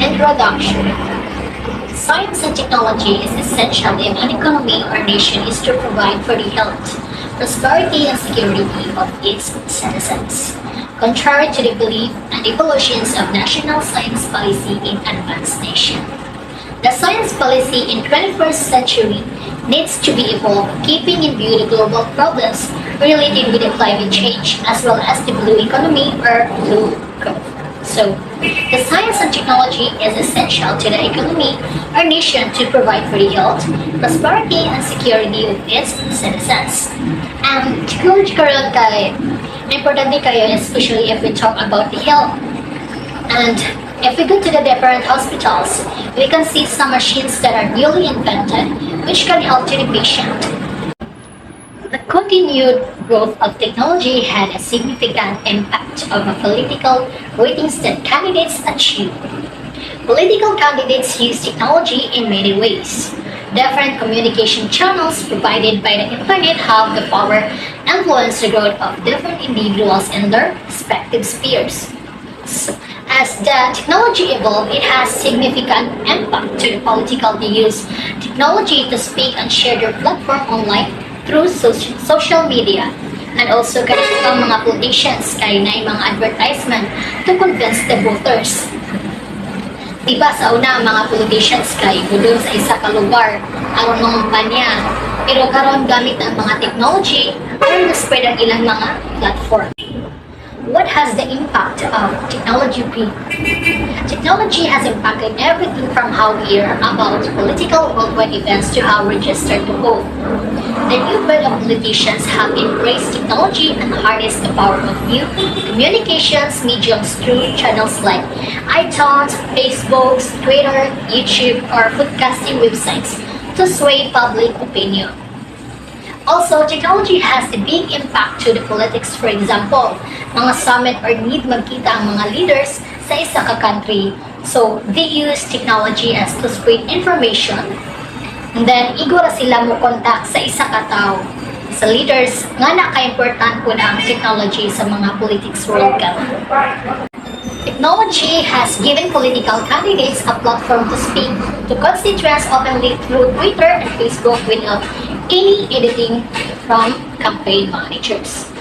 Introduction. Science and technology is essential if an economy or nation is to provide for the health, prosperity, and security of its citizens. Contrary to the belief and evolutions of national science policy in advanced nation. The science policy in 21st century needs to be evolved, keeping in view the global problems related with the climate change as well as the blue economy or blue growth. So, the science and technology is essential to the economy or nation to provide for the health, prosperity, and security of its citizens. And technology karon kay importante kayo, especially if we talk about the health. And if we go to the different hospitals, we can see some machines that are newly invented which can help to the patient. The continued growth of technology had a significant impact on the political ratings that candidates achieve. Political candidates use technology in many ways. Different communication channels provided by the internet have the power to influence the growth of different individuals in their respective spheres. As the technology evolved, it has significant impact to the political. They use technology to speak and share their platform online through social media. And also kaya ang mga politicians kaya na yung mga advertisement to convince the voters. Diba sa una mga politicians kay doon sa isa ka lugar aron mangumpanya. Pero karon gamit ang mga technology aron ma-spread ang ilang mga platform. What has the impact of technology been? Technology has impacted everything from how we hear about political worldwide events to how we register to vote. The new breed of politicians have embraced technology and harnessed the power of new communications mediums through channels like iTunes, Facebook, Twitter, YouTube, or podcasting websites to sway public opinion. Also, technology has a big impact to the politics. For example, mga summit or need magkita ang mga leaders sa isa ka country. So, they use technology as to spread information. And then, igora sila mo contact sa isa ka tao. Sa leaders, nga na ka-important po na ang technology sa mga politics world ka. Technology has given political candidates a platform to speak to constituents openly through Twitter and Facebook without any editing from campaign managers.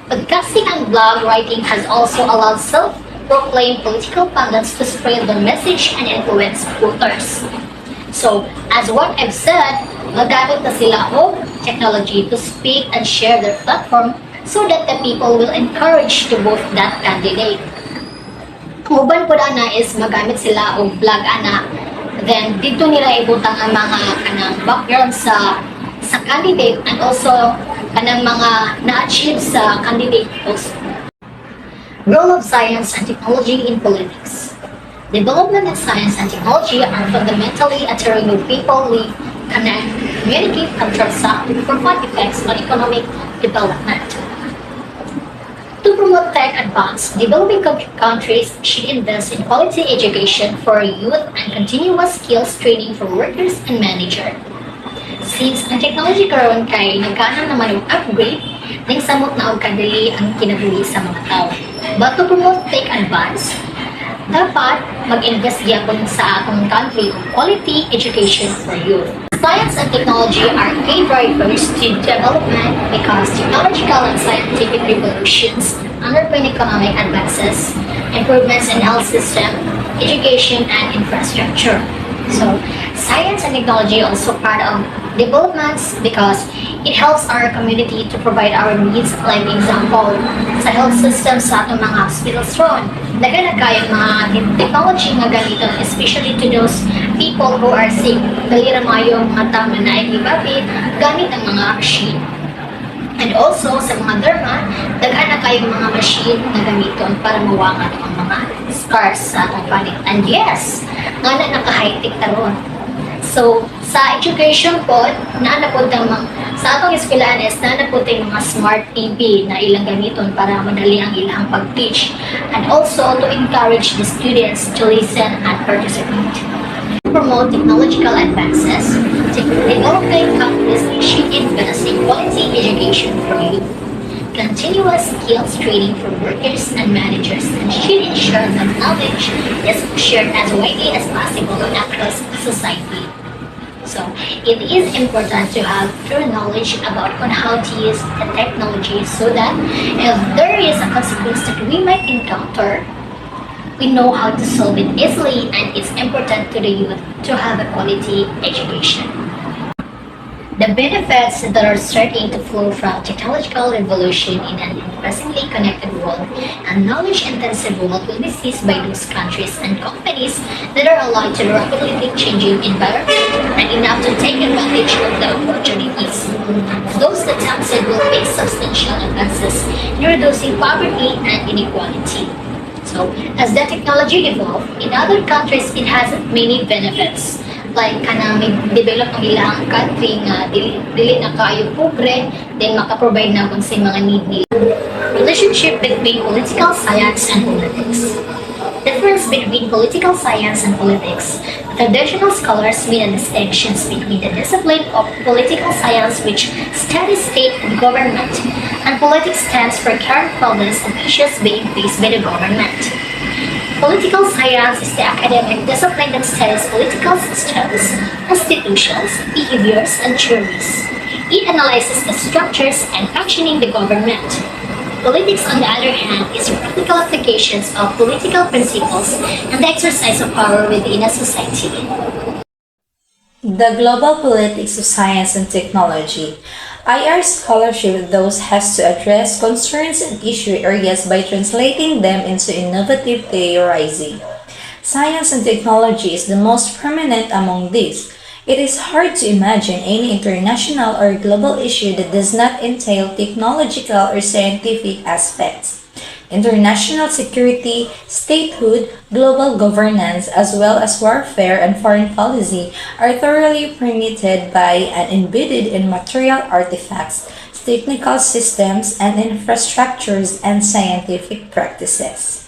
Podcasting and blog writing has also allowed self-proclaimed political pundits to spread their message and influence voters. So, as what I've said, magamit na sila o technology to speak and share their platform so that the people will encourage to vote that candidate. Uban po na is magamit sila o blog ana. Then, dito nila ibutang ang mga kanang background sa candidate and also kanang mga na-achieve sa candidate also. Role of science and technology in politics. Development of science and technology are fundamentally altering how people live, connect, communicate, and transact with profound effects on economic development. To promote tech advance, developing countries should invest in quality education for youth and continuous skills training for workers and managers. Since ang technology karon kay nagkana naman og upgrade, ning samot na og kadali ang kinabuhi sa mga tao. But to promote tech advance, dapat mag-invest gyapon sa atong country on quality education for youth. Science and technology are key drivers to development because technological and scientific revolutions underpin economic advances, improvements in health system, education, and infrastructure. So, science and technology are also part of developments because it helps our community to provide our needs. Like example, sa health system sa atong mga hospitals ron, dagan na kaya mga technology nga gamiton, especially to those people who are sick. Dali ra maayo mga tao na naibabit gamit ang mga machine. And also, sa mga derma, daghan na kayong mga machine na gamiton para mawangan ang mga scars sa atong panit. And yes, nga na naka-high-tech taron. So, sa education po, sa atong eskwelahan is naanapod yung mga smart TV na ilang gamiton para madali ang ilang pag-teach. And also, to encourage the students to listen and participate. Promote technological advances, developing countries should invest in quality education for youth. continuous skills training for workers and managers and should ensure that knowledge is shared as widely as possible across society. So it is important to have true knowledge about on how to use the technology so that if there is a consequence that we might encounter, we know how to solve it easily, and it's important to the youth to have a quality education. The benefits that are starting to flow from technological revolution in an increasingly connected world and knowledge-intensive world will be seized by those countries and companies that are aligned to the rapidly changing environment and enough to take advantage of the opportunities. Those that succeed will face substantial advances in reducing poverty and inequality. So, as the technology evolved, in other countries, it has many benefits. Like, kanang develop ang ilang country nga dili na kayo pobre, then maka-provide na kung sa mga need nila. Relationship between political science and politics. Difference between political science and politics. Traditional scholars made a distinctions between the discipline of political science, which studies state government, and politics stands for current problems and issues being faced by the government. Political science is the academic discipline that studies political systems, institutions, behaviors, and theories. It analyzes the structures and functioning the government. Politics, on the other hand, is practical applications of political principles and the exercise of power within a society. The global politics of science and technology. IR scholarship thus has to address concerns and issue areas by translating them into innovative theorizing. Science and technology is the most prominent among these. It is hard to imagine any international or global issue that does not entail technological or scientific aspects. International security, statehood, global governance, as well as warfare and foreign policy are thoroughly permeated by and embedded in material artifacts, technical systems and infrastructures, and scientific practices.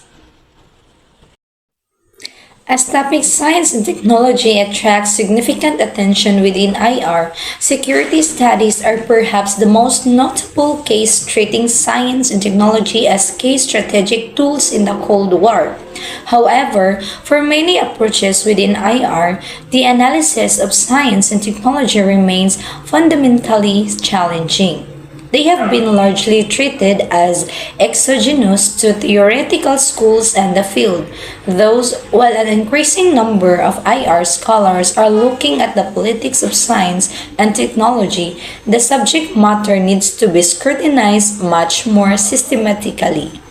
As topic science and technology attracts significant attention within IR, security studies are perhaps the most notable case treating science and technology as key strategic tools in the Cold War. However, for many approaches within IR, the analysis of science and technology remains fundamentally challenging. They have been largely treated as exogenous to theoretical schools and the field, those while an increasing number of IR scholars are looking at the politics of science and technology, the subject matter needs to be scrutinized much more systematically.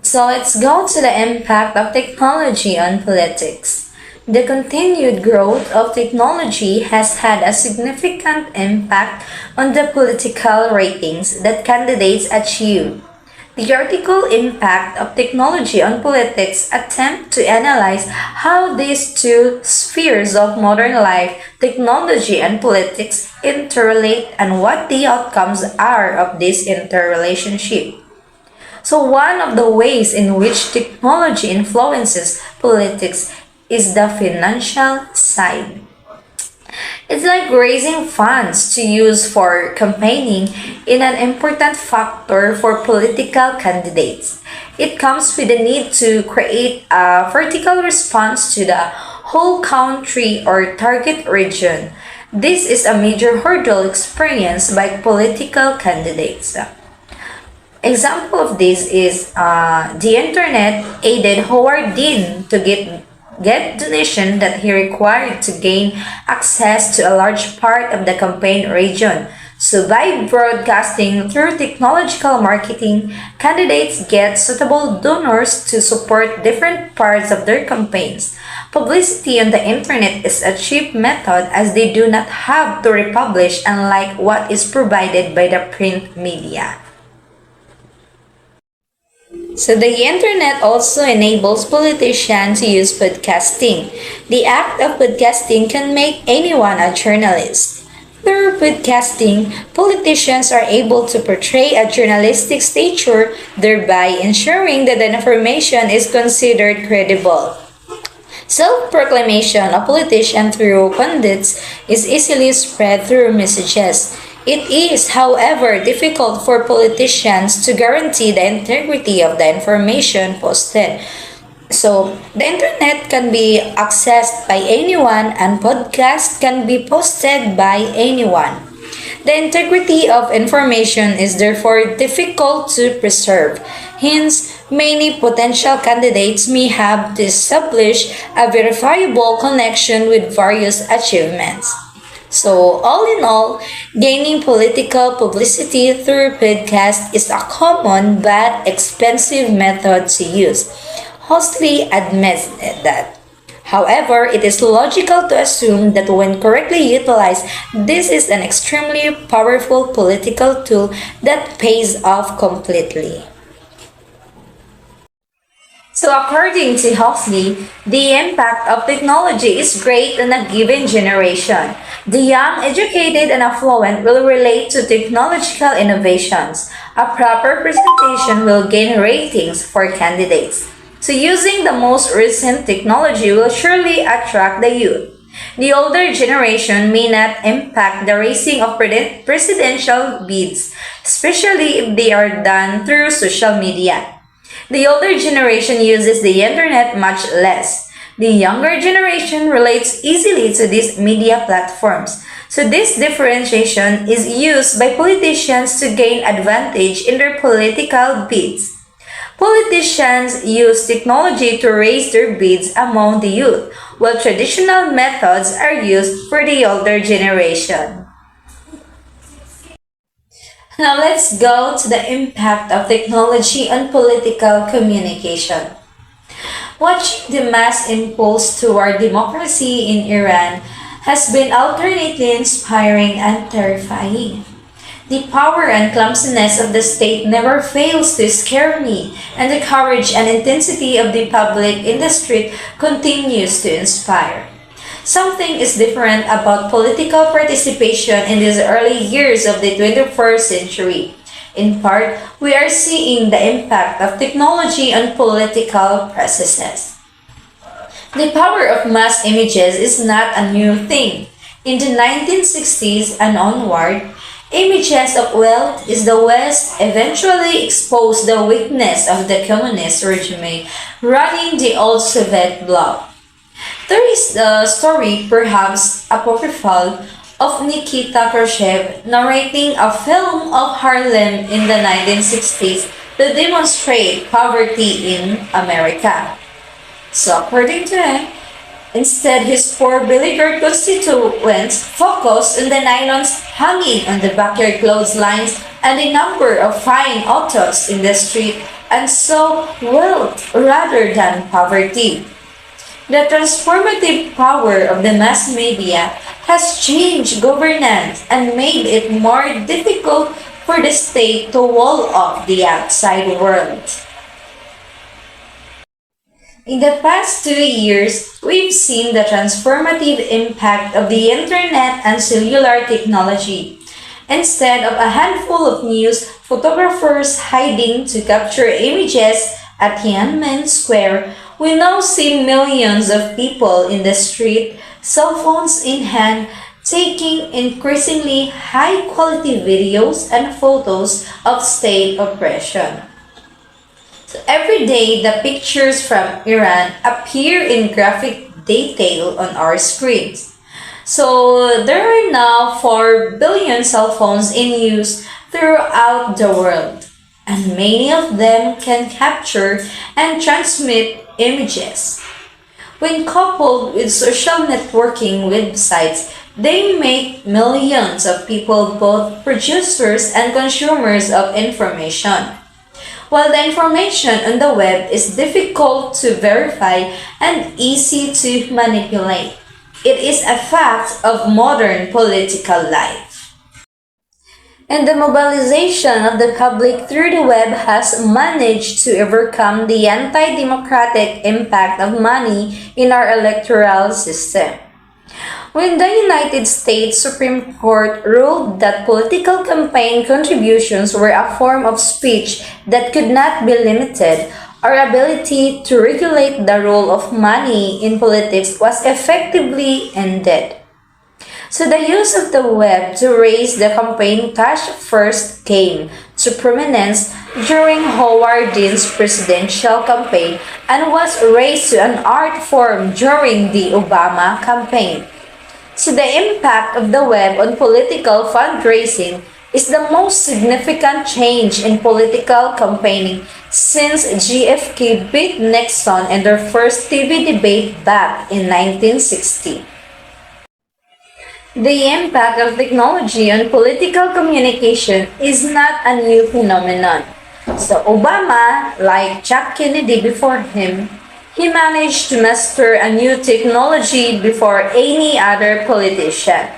So let's go to the impact of technology on politics. The continued growth of technology has had a significant impact on the political ratings that candidates achieve. The article Impact of Technology on Politics attempt to analyze how these two spheres of modern life, technology and politics, interrelate and what the outcomes are of this interrelationship. So one of the ways in which technology influences politics is the financial side. It's like raising funds to use for campaigning in an important factor for political candidates. It comes with the need to create a vertical response to the whole country or target region. This is a major hurdle experienced by political candidates. Example of this is the internet aided Howard Dean to get donation that he required to gain access to a large part of the campaign region. So by broadcasting through technological marketing, candidates get suitable donors to support different parts of their campaigns. Publicity on the internet is a cheap method as they do not have to republish unlike what is provided by the print media. So the internet also enables politicians to use podcasting. The act of podcasting can make anyone a journalist. Through podcasting, politicians are able to portray a journalistic stature, thereby ensuring that the information is considered credible. Self-proclamation of politician through pundits is easily spread through messages. It is, however, difficult for politicians to guarantee the integrity of the information posted. So, the internet can be accessed by anyone and podcasts can be posted by anyone. The integrity of information is therefore difficult to preserve. Hence, many potential candidates may have to establish a verifiable connection with various achievements. So, all in all, gaining political publicity through podcast is a common but expensive method to use. Hostly admits that. However, it is logical to assume that when correctly utilized, this is an extremely powerful political tool that pays off completely. So, according to Huxley, the impact of technology is great in a given generation. The young, educated, and affluent will relate to technological innovations. A proper presentation will gain ratings for candidates. So, using the most recent technology will surely attract the youth. The older generation may not impact the raising of presidential bids, especially if they are done through social media. The older generation uses the internet much less. The younger generation relates easily to these media platforms. So this differentiation is used by politicians to gain advantage in their political bids. Politicians use technology to raise their bids among the youth, while traditional methods are used for the older generation. Now let's go to the impact of technology on political communication. Watching the mass impulse toward democracy in Iran has been alternately inspiring and terrifying. The power and clumsiness of the state never fails to scare me, and the courage and intensity of the public in the street continues to inspire. Something is different about political participation in these early years of the 21st century. In part, we are seeing the impact of technology on political processes. The power of mass images is not a new thing. In the 1960s and onward, images of wealth is the West eventually exposed the weakness of the communist regime running the old Soviet bloc. There is the story, perhaps apocryphal, of Nikita Khrushchev narrating a film of Harlem in the 1960s to demonstrate poverty in America. So according to him, instead his poor beleaguered constituents focused on the nylons hanging on the backyard clotheslines and the number of fine autos in the street and saw wealth rather than poverty. The transformative power of the mass media has changed governance and made it more difficult for the state to wall off the outside world. In the past 2 years, we've seen the transformative impact of the internet and cellular technology. Instead of a handful of news photographers hiding to capture images at Tiananmen Square, we now see millions of people in the street, cell phones in hand, taking increasingly high quality videos and photos of state oppression. So every day, the pictures from Iran appear in graphic detail on our screens. So there are now 4 billion cell phones in use throughout the world, and many of them can capture and transmit images. When coupled with social networking websites, they make millions of people both producers and consumers of information. While the information on the web is difficult to verify and easy to manipulate, it is a fact of modern political life. And the mobilization of the public through the web has managed to overcome the anti-democratic impact of money in our electoral system. When the United States Supreme Court ruled that political campaign contributions were a form of speech that could not be limited, our ability to regulate the role of money in politics was effectively ended. So the use of the web to raise the campaign cash first came to prominence during Howard Dean's presidential campaign and was raised to an art form during the Obama campaign. So the impact of the web on political fundraising is the most significant change in political campaigning since GFK beat Nixon in their first TV debate back in 1960. The impact of technology on political communication is not a new phenomenon. So Obama, like Jack Kennedy before him, he managed to master a new technology before any other politician.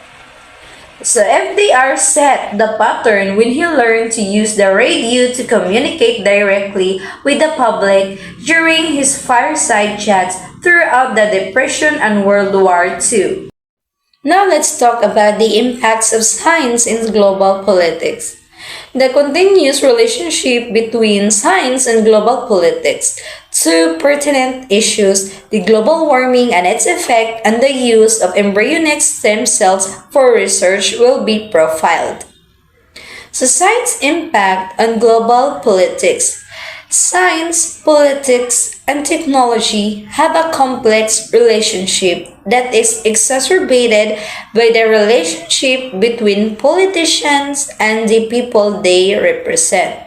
So FDR set the pattern when he learned to use the radio to communicate directly with the public during his fireside chats throughout the Depression and World War II. Now let's talk about the impacts of science in global politics. The continuous relationship between science and global politics. Two pertinent issues, the global warming and its effect, and the use of embryonic stem cells for research will be profiled. So science impact on global politics. Science, politics, and technology have a complex relationship that is exacerbated by the relationship between politicians and the people they represent.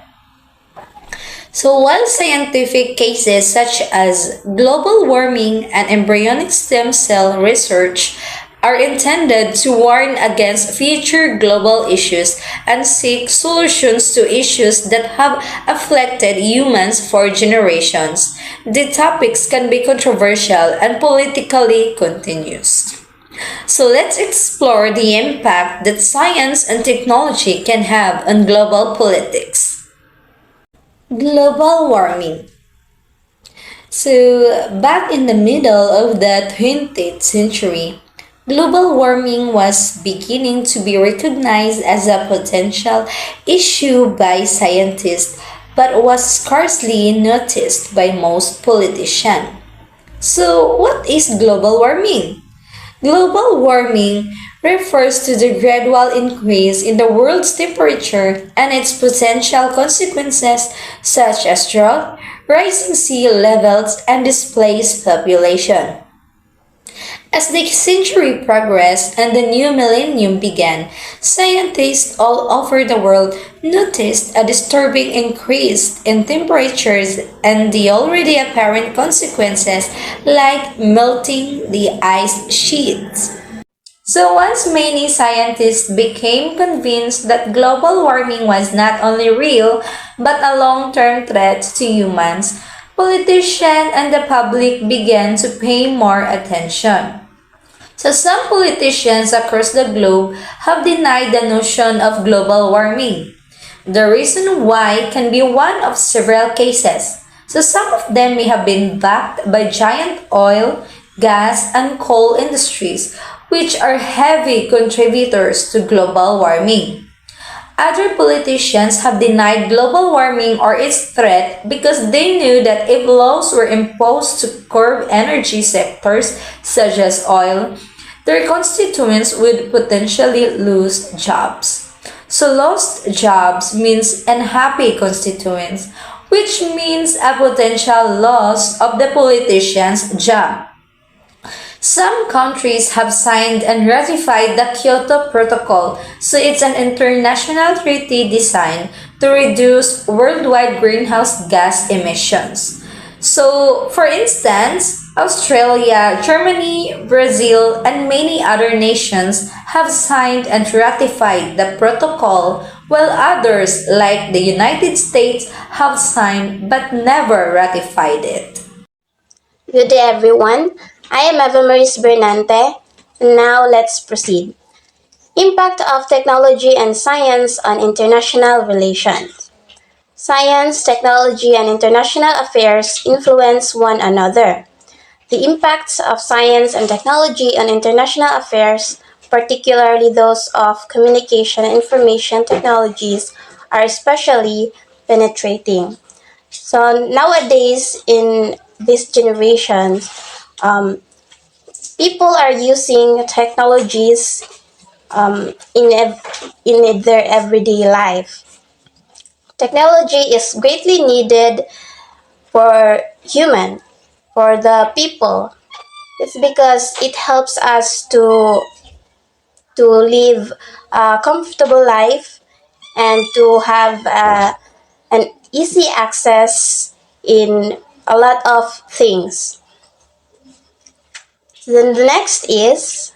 So while scientific cases such as global warming and embryonic stem cell research are intended to warn against future global issues and seek solutions to issues that have afflicted humans for generations. The topics can be controversial and politically continuous. So let's explore the impact that science and technology can have on global politics. Global warming. So, back in the middle of the 20th century, global warming was beginning to be recognized as a potential issue by scientists, but was scarcely noticed by most politicians. So, what is global warming? Global warming refers to the gradual increase in the world's temperature and its potential consequences such as drought, rising sea levels, and displaced population. As the century progressed and the new millennium began, scientists all over the world noticed a disturbing increase in temperatures and the already apparent consequences like melting the ice sheets. So once many scientists became convinced that global warming was not only real but a long-term threat to humans, politicians and the public began to pay more attention. So some politicians across the globe have denied the notion of global warming. The reason why can be one of several cases. So some of them may have been backed by giant oil, gas, and coal industries, which are heavy contributors to global warming. Other politicians have denied global warming or its threat because they knew that if laws were imposed to curb energy sectors such as oil, their constituents would potentially lose jobs. So lost jobs means unhappy constituents, which means a potential loss of the politician's job. Some countries have signed and ratified the Kyoto Protocol, so it's an international treaty designed to reduce worldwide greenhouse gas emissions. So, for instance, Australia, Germany, Brazil, and many other nations have signed and ratified the protocol, while others, like the United States, have signed but never ratified it. Good day, everyone. I am Eva Maris Bernante. Now let's proceed. Impact of technology and science on international relations. Science, technology, and international affairs influence one another. The impacts of science and technology on international affairs, particularly those of communication and information technologies, are especially penetrating. So nowadays, in this generation, um, people are using technologies in their everyday life. Technology is greatly needed for human, for the people. It's because it helps us to live a comfortable life and to have an easy access in a lot of things. Then the next is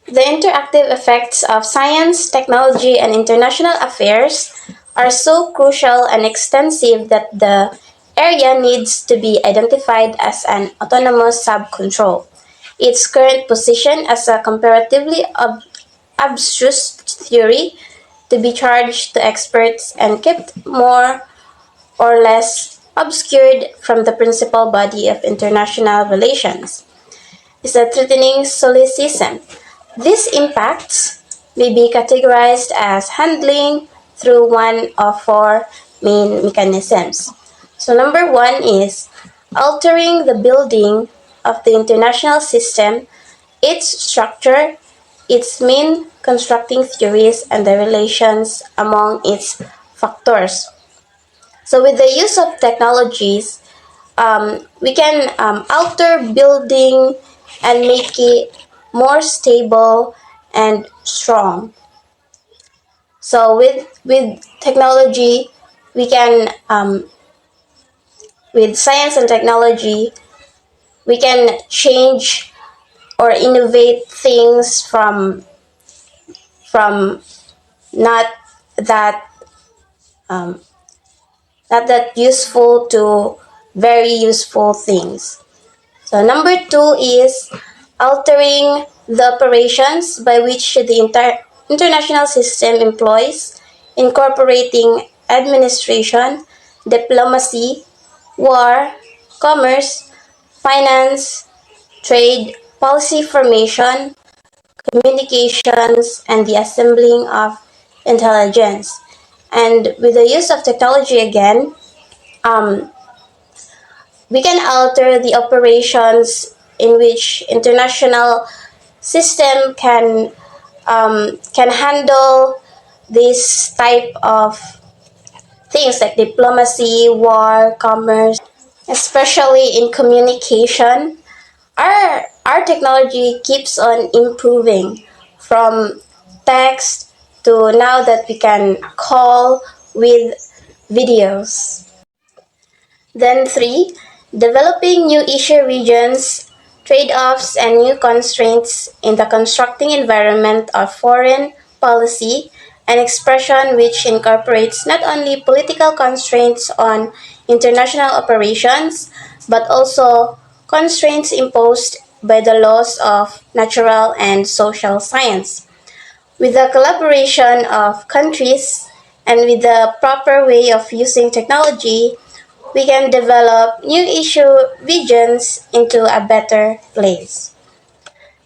the interactive effects of science, technology, and international affairs are so crucial and extensive that the area needs to be identified as an autonomous sub-control. Its current position as a comparatively abstruse theory to be charged to experts and kept more or less obscured from the principal body of international relations is a threatening solipsism. These impacts may be categorized as handling through one of four main mechanisms. So, number one is altering the building of the international system, its structure, its main constructing theories, and the relations among its factors. So, with the use of technologies, we can alter building and make it more stable and strong. So with technology, we can with science and technology, we can change or innovate things from not that um, not that useful to very useful things. So number two is altering the operations by which the international system employs, incorporating administration, diplomacy, war, commerce, finance, trade, policy formation, communications, and the assembling of intelligence. And with the use of technology again, um, we can alter the operations in which international system can handle this type of things like diplomacy, war, commerce, especially in communication. Our technology keeps on improving from text to now that we can call with videos. Then three, developing new issue regions, trade-offs, and new constraints in the constructing environment of foreign policy, an expression which incorporates not only political constraints on international operations, but also constraints imposed by the laws of natural and social science. With the collaboration of countries and with the proper way of using technology, we can develop new issue regions into a better place.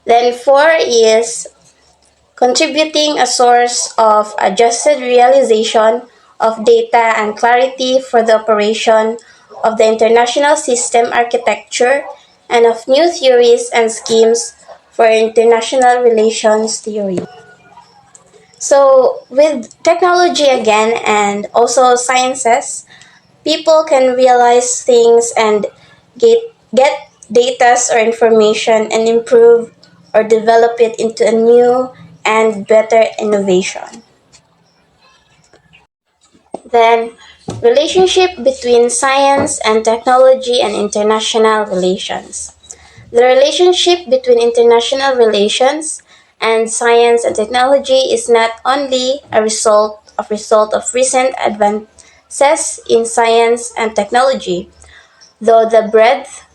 Then four is contributing a source of adjusted realization of data and clarity for the operation of the international system architecture and of new theories and schemes for international relations theory. So, with technology again and also sciences, people can realize things and get data or information and improve or develop it into a new and better innovation. Then, relationship between science and technology and international relations. The relationship between international relations and science and technology is not only a result of recent advances in science and technology, though the breadth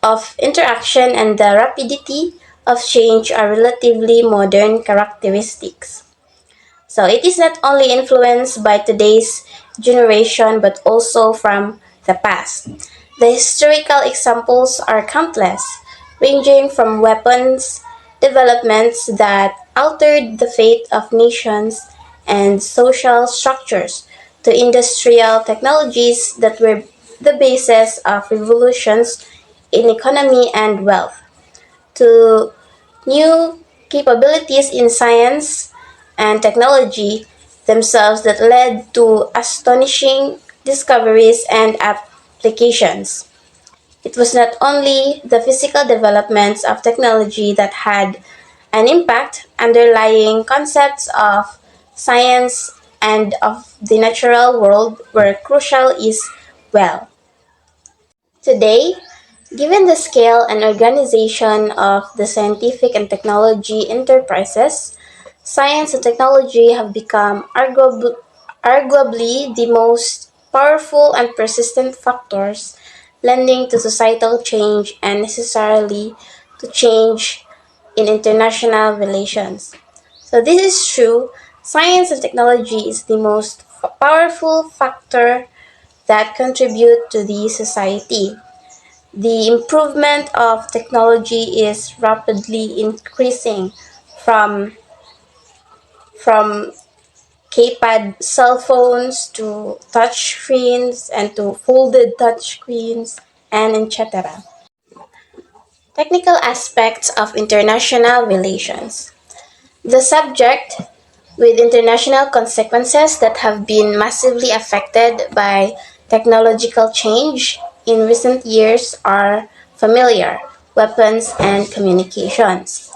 of interaction and the rapidity of change are relatively modern characteristics. So it is not only influenced by today's generation but also from the past. The historical examples are countless, ranging from weapons developments that altered the fate of nations and social structures to industrial technologies that were the basis of revolutions in economy and wealth, to new capabilities in science and technology themselves that led to astonishing discoveries and applications. It was not only the physical developments of technology that had an impact, underlying concepts of science and of the natural world were crucial as well. Today, given the scale and organization of the scientific and technology enterprises, science and technology have become arguably the most powerful and persistent factors lending to societal change and necessarily to change in international relations. So this is true. Science and technology is the most powerful factor that contribute to the society. The improvement of technology is rapidly increasing from from keypad cell phones to touch screens and to folded touch screens and etc. Technical aspects of international relations. The subject with international consequences that have been massively affected by technological change in recent years are familiar weapons and communications.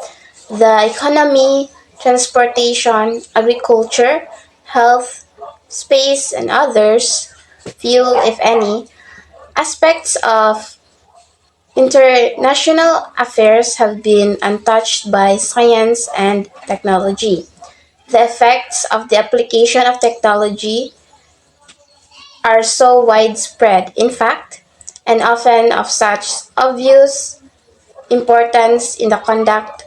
The economy, transportation, agriculture, health, space, and others, few, if any, aspects of international affairs have been untouched by science and technology. The effects of the application of technology are so widespread, in fact, and often of such obvious importance in the conduct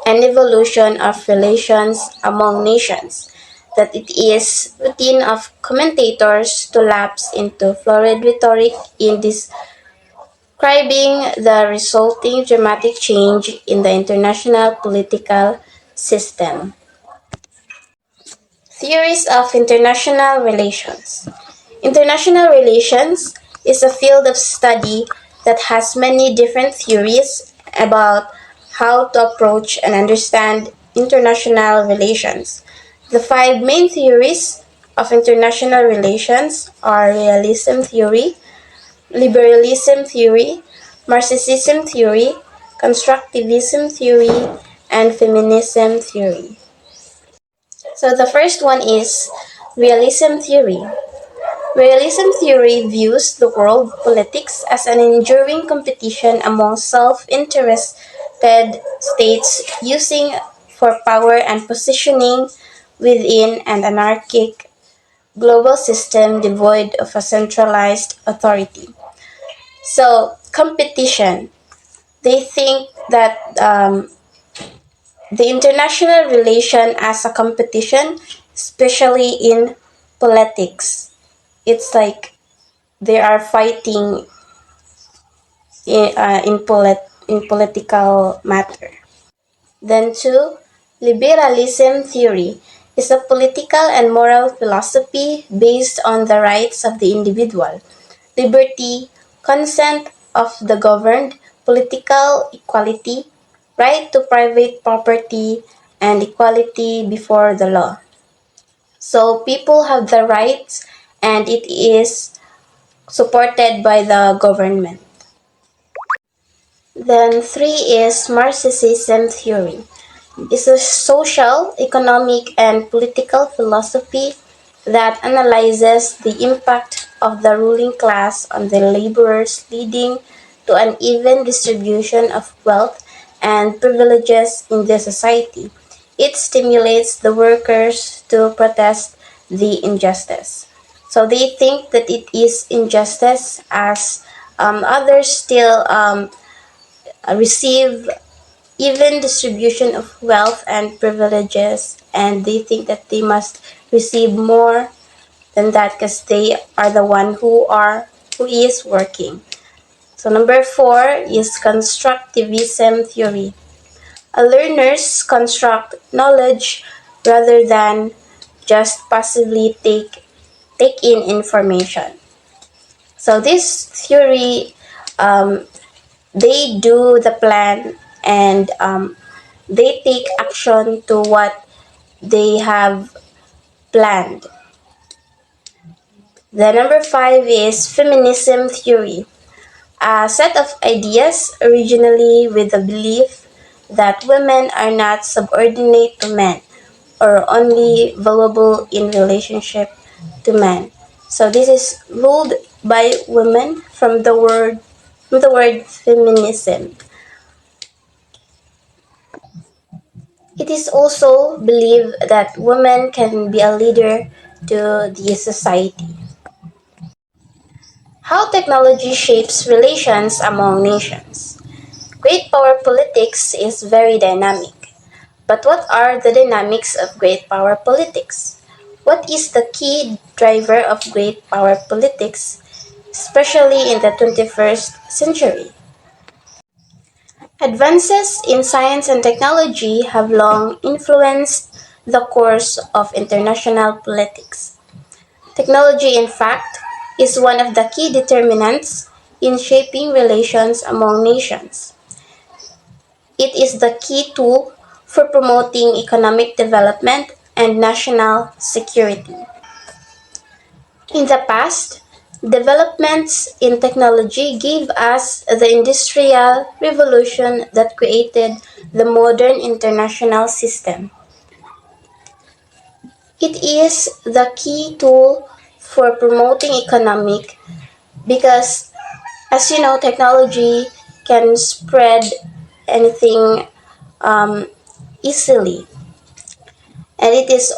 and evolution of relations among nations that it is routine of commentators to lapse into florid rhetoric in describing the resulting dramatic change in the international political system. Theories of international relations. International relations is a field of study that has many different theories about how to approach and understand international relations. The five main theories of international relations are realism theory, liberalism theory, Marxism theory, constructivism theory, and feminism theory. So the first one is realism theory. Realism theory views the world politics as an enduring competition among self-interested states using for power and positioning within an anarchic global system devoid of a centralized authority. So, competition. They think that the international relation as a competition, especially in politics, it's like they are fighting in political matter. Then two, liberalism theory is a political and moral philosophy based on the rights of the individual, liberty, consent of the governed, political equality, right to private property, and equality before the law. So people have the rights and it is supported by the government. Then three is Marxism theory. It's a social, economic, and political philosophy that analyzes the impact of the ruling class on the laborers, leading to an even distribution of wealth and privileges in the society. It stimulates the workers to protest the injustice. So they think that it is injustice as others still receive even distribution of wealth and privileges, and they think that they must receive more than that because they are the one who is working. So number four is constructivism theory. Learners construct knowledge rather than just passively take in information. So this theory, they do the plan and they take action to what they have planned. The number five is feminism theory, a set of ideas originally with the belief that women are not subordinate to men or only valuable in relationship to men. So this is ruled by women from the word feminism. It is also believed that women can be a leader to the society. How technology shapes relations among nations. Great power politics is very dynamic. But what are the dynamics of great power politics? What is the key driver of great power politics, especially in the 21st century? Advances in science and technology have long influenced the course of international politics. Technology, in fact, is one of the key determinants in shaping relations among nations. It is the key tool for promoting economic development and national security. In the past, developments in technology gave us the Industrial Revolution that created the modern international system. It is the key tool for promoting economic because, as you know, technology can spread anything um, easily, and it is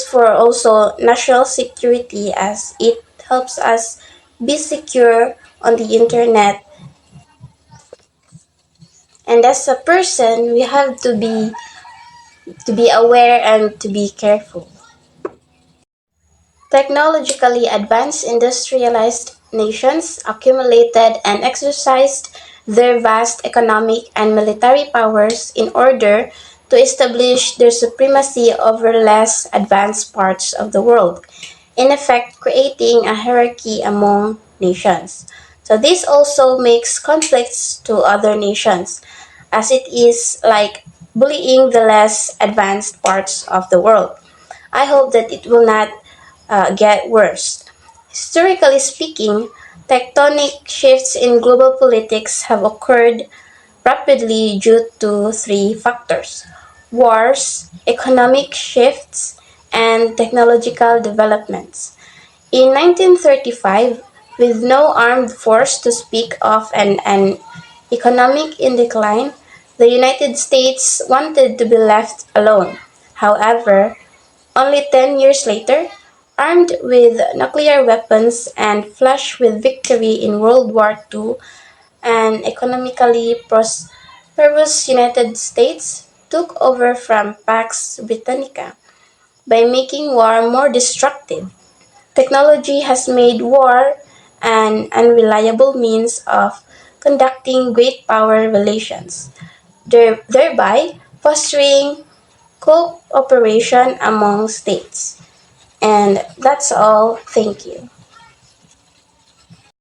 for also national security as it helps us be secure on the internet. And as a person, we have to be aware and to be careful. Technologically advanced industrialized nations accumulated and exercised their vast economic and military powers in order to establish their supremacy over less advanced parts of the world, in effect creating a hierarchy among nations. So this also makes conflicts to other nations, as it is like bullying the less advanced parts of the world. I hope that it will not get worse. Historically speaking, tectonic shifts in global politics have occurred rapidly due to three factors: wars, economic shifts, and technological developments. In 1935, with no armed force to speak of and an economic in decline, the United States wanted to be left alone. However, only 10 years later, armed with nuclear weapons and flushed with victory in World War II, an economically prosperous United States took over from Pax Britannica by making war more destructive. Technology has made war an unreliable means of conducting great power relations, thereby fostering cooperation among states. And that's all. Thank you.